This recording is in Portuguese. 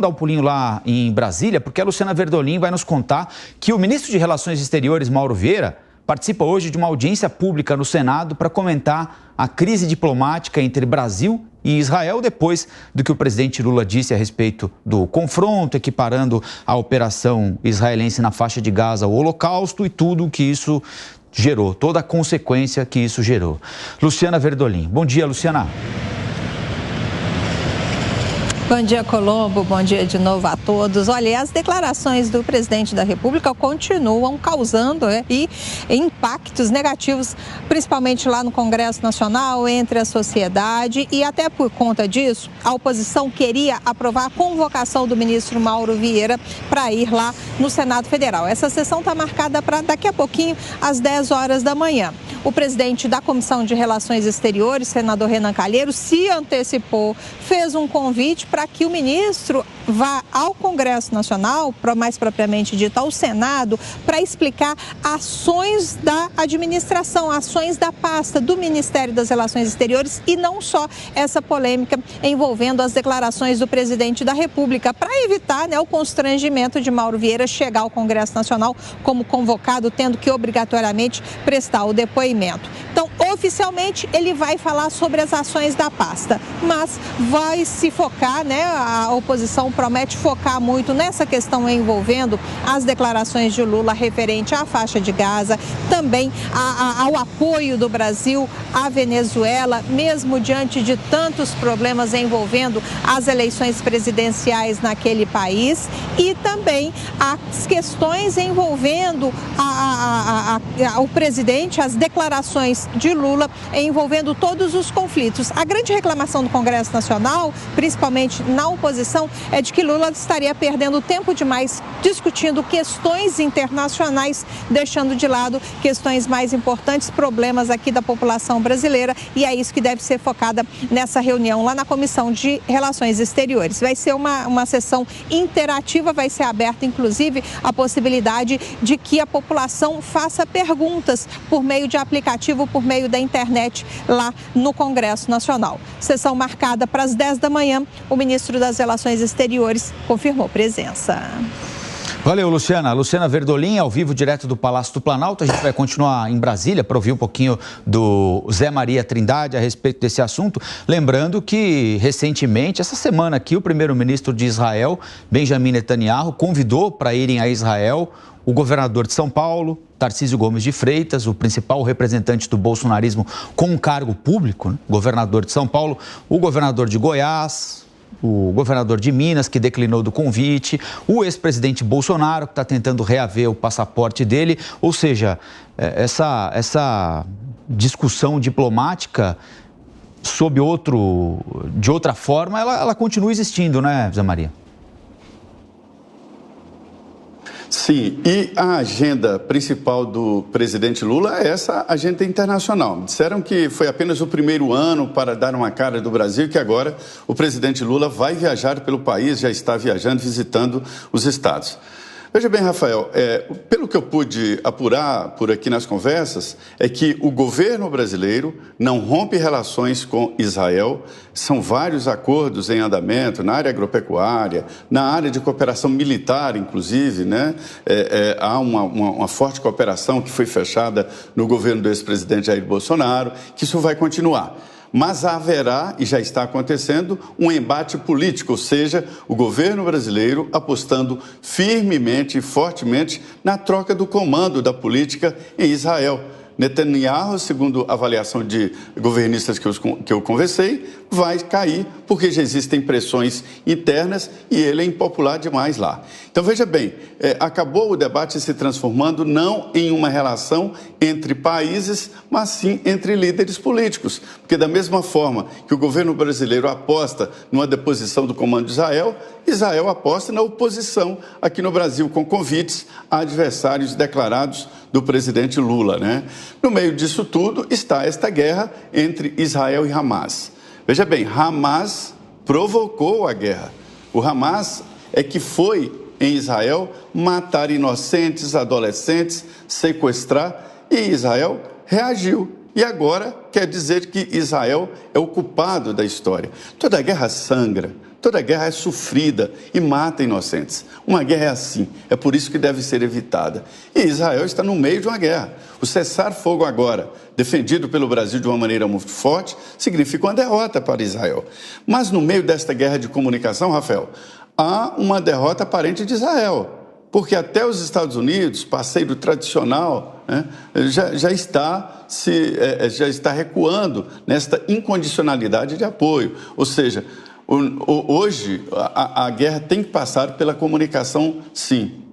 Dar um pulinho lá em Brasília, porque a Luciana Verdolim vai nos contar que o ministro de Relações Exteriores, Mauro Vieira, participa hoje de uma audiência pública no Senado para comentar a crise diplomática entre Brasil e Israel, depois do que o presidente Lula disse a respeito do confronto, equiparando a operação israelense na faixa de Gaza ao Holocausto e tudo o que isso gerou, toda a consequência que isso gerou. Luciana Verdolim. Bom dia, Luciana. Bom dia, Colombo. Bom dia de novo a todos. Olha, as declarações do presidente da República continuam causando impactos negativos, principalmente lá no Congresso Nacional, entre a sociedade, e até por conta disso, a oposição queria aprovar a convocação do ministro Mauro Vieira para ir lá no Senado Federal. Essa sessão está marcada para daqui a pouquinho, às 10 horas da manhã. O presidente da Comissão de Relações Exteriores, senador Renan Calheiros, se antecipou, fez um convite para que o ministro vá ao Congresso Nacional, mais propriamente dito ao Senado, para explicar ações da administração, ações da pasta do Ministério das Relações Exteriores e não só essa polêmica envolvendo as declarações do presidente da República, para evitar o constrangimento de Mauro Vieira chegar ao Congresso Nacional como convocado, tendo que obrigatoriamente prestar o depoimento. Então, oficialmente, ele vai falar sobre as ações da pasta, mas vai se focar, a oposição promete focar muito nessa questão envolvendo as declarações de Lula referente à faixa de Gaza, também ao apoio do Brasil à Venezuela, mesmo diante de tantos problemas envolvendo as eleições presidenciais naquele país, e também as questões envolvendo o presidente, as declarações de Lula envolvendo todos os conflitos. A grande reclamação do Congresso Nacional, principalmente na oposição, é de que Lula estaria perdendo tempo demais discutindo questões internacionais, deixando de lado questões mais importantes, problemas aqui da população brasileira, e é isso que deve ser focada nessa reunião lá na Comissão de Relações Exteriores. Vai ser uma sessão interativa, vai ser aberta inclusive a possibilidade de que a população faça perguntas por meio de aplicativo, por meio da internet lá no Congresso Nacional. Sessão marcada para as 10 da manhã, o ministro das Relações Exteriores confirmou presença. Valeu, Luciana. Luciana Verdolim, ao vivo, direto do Palácio do Planalto. A gente vai continuar em Brasília para ouvir um pouquinho do Zé Maria Trindade a respeito desse assunto. Lembrando que, recentemente, essa semana aqui, o primeiro-ministro de Israel, Benjamin Netanyahu, convidou para irem a Israel o governador de São Paulo, Tarcísio Gomes de Freitas, o principal representante do bolsonarismo com um cargo público, governador de São Paulo, o governador de Goiás, o governador de Minas, que declinou do convite, o ex-presidente Bolsonaro, que está tentando reaver o passaporte dele. Ou seja, essa discussão diplomática de outra forma, ela continua existindo, né, Zé Maria? Sim, e a agenda principal do presidente Lula é essa agenda internacional. Disseram que foi apenas o primeiro ano para dar uma cara do Brasil e que agora o presidente Lula vai viajar pelo país, já está viajando, visitando os estados. Veja bem, Rafael, pelo que eu pude apurar por aqui nas conversas, é que o governo brasileiro não rompe relações com Israel. São vários acordos em andamento na área agropecuária, na área de cooperação militar, inclusive, há uma forte cooperação que foi fechada no governo do ex-presidente Jair Bolsonaro, que isso vai continuar. Mas haverá, e já está acontecendo, um embate político, ou seja, o governo brasileiro apostando firmemente e fortemente na troca do comando da política em Israel. Netanyahu, segundo a avaliação de governistas que eu conversei, vai cair porque já existem pressões internas e ele é impopular demais lá. Então, veja bem, acabou o debate se transformando não em uma relação entre países, mas sim entre líderes políticos. Porque da mesma forma que o governo brasileiro aposta numa deposição do comando de Israel, Israel aposta na oposição aqui no Brasil, com convites a adversários declarados do presidente Lula, No meio disso tudo está esta guerra entre Israel e Hamas. Veja bem, Hamas provocou a guerra. O Hamas é que foi em Israel matar inocentes, adolescentes, sequestrar, e Israel reagiu. E agora quer dizer que Israel é o culpado da história. Toda guerra sangra, Toda guerra é sofrida e mata inocentes. Uma guerra é assim, é por isso que deve ser evitada. E Israel está no meio de uma guerra. O cessar-fogo agora, defendido pelo Brasil de uma maneira muito forte, significa uma derrota para Israel. Mas no meio desta guerra de comunicação, Rafael, há uma derrota aparente de Israel. Porque até os Estados Unidos, parceiro tradicional, né, já está recuando nesta incondicionalidade de apoio. Ou seja, hoje a guerra tem que passar pela comunicação, sim.